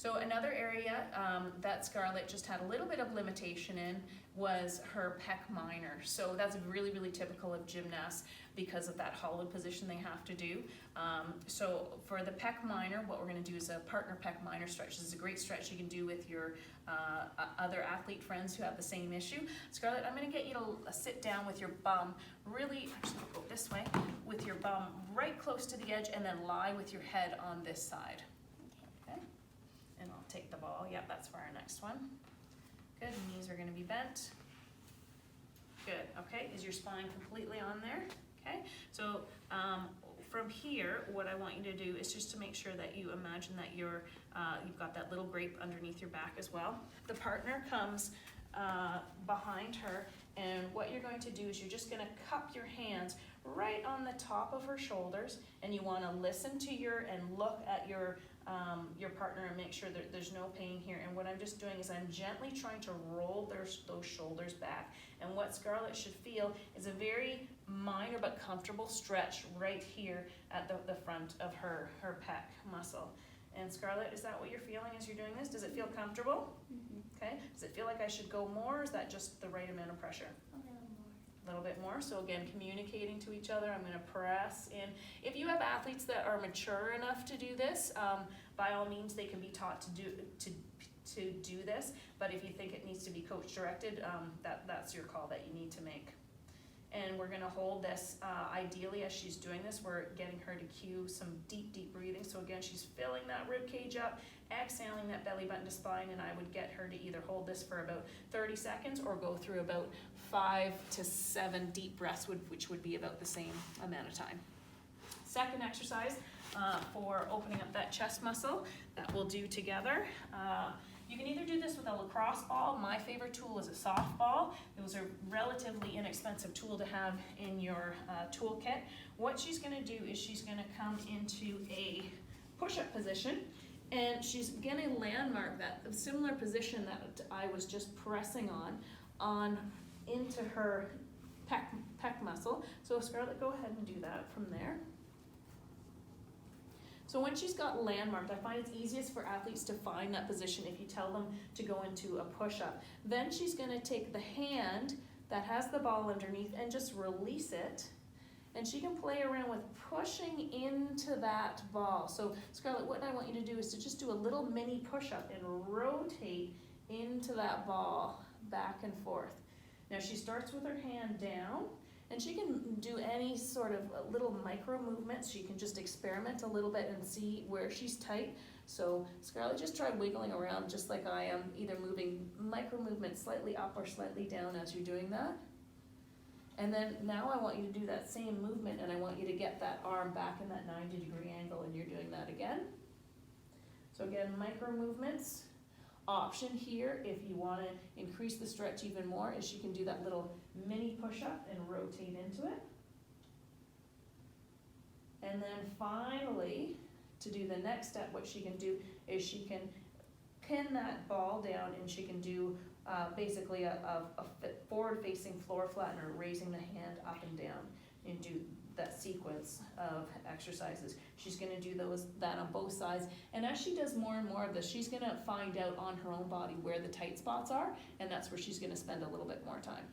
So another area that Scarlett just had a little bit of limitation in was her pec minor. So that's really, really typical of gymnasts because of that hollow position they have to do. So for the pec minor, what we're gonna do is a partner pec minor stretch. This is a great stretch you can do with your other athlete friends who have the same issue. Scarlett, I'm gonna get you to sit down with your bum really, actually I'll go this way, with your bum right close to the edge and then lie with your head on this side. Okay, and I'll take the ball. Yep, that's for our next one. Good, knees are gonna be bent. Good, okay, is your spine completely on there? Okay, so from here, what I want you to do is just to make sure that you imagine that you've got that little grape underneath your back as well. The partner comes behind her, and what you're going to do is you're just gonna cup your hands right on the top of her shoulders, and you wanna listen to and look at your partner and make sure that there's no pain here. And what I'm just doing is I'm gently trying to roll those shoulders back. And what Scarlett should feel is a very minor but comfortable stretch right here at the front of her pec muscle. And Scarlett, is that what you're feeling as you're doing this? Does it feel comfortable? Mm-hmm. Okay. Does it feel like I should go more, or is that just the right amount of pressure? A little bit more. So again, communicating to each other. I'm going to press in. If you have athletes that are mature enough to do this, by all means, they can be taught to do this. But if you think it needs to be coach directed, that's your call that you need to make. And we're going to hold this. Ideally, as she's doing this, we're getting her to cue some deep, deep breathing. So again, she's filling that rib cage up, exhaling that belly button to spine, and I would get her to either hold this for about 30 seconds or go through about 5 to 7 deep breaths, which would be about the same amount of time. Second exercise for opening up that chest muscle that we'll do together. You can either do this with a lacrosse ball. My favorite tool is a softball. Those are relatively inexpensive tool to have in your toolkit. What she's going to do is she's going to come into a push-up position, and she's going to landmark that similar position that I was just pressing on into her pec muscle. So Scarlett, go ahead and do that from there. So when she's got landmarked, I find it's easiest for athletes to find that position if you tell them to go into a push-up. Then she's going to take the hand that has the ball underneath and just release it. And she can play around with pushing into that ball. So Scarlett, what I want you to do is to just do a little mini push-up and rotate into that ball back and forth. Now she starts with her hand down, and she can do any sort of little micro movements. She can just experiment a little bit and see where she's tight. So Scarlett, just try wiggling around just like I am, either moving micro movements slightly up or slightly down as you're doing that. And then now I want you to do that same movement, and I want you to get that arm back in that 90-degree angle, and you're doing that again. So again, micro movements. Option here, if you want to increase the stretch even more, is she can do that little mini push-up and rotate into it. And then finally, to do the next step, what she can do is she can pin that ball down, and she can do basically a forward-facing floor flattener, raising the hand up and down, and do that sequence of exercises. She's going to do that on both sides, and as she does more and more of this, she's going to find out on her own body where the tight spots are, and that's where she's going to spend a little bit more time.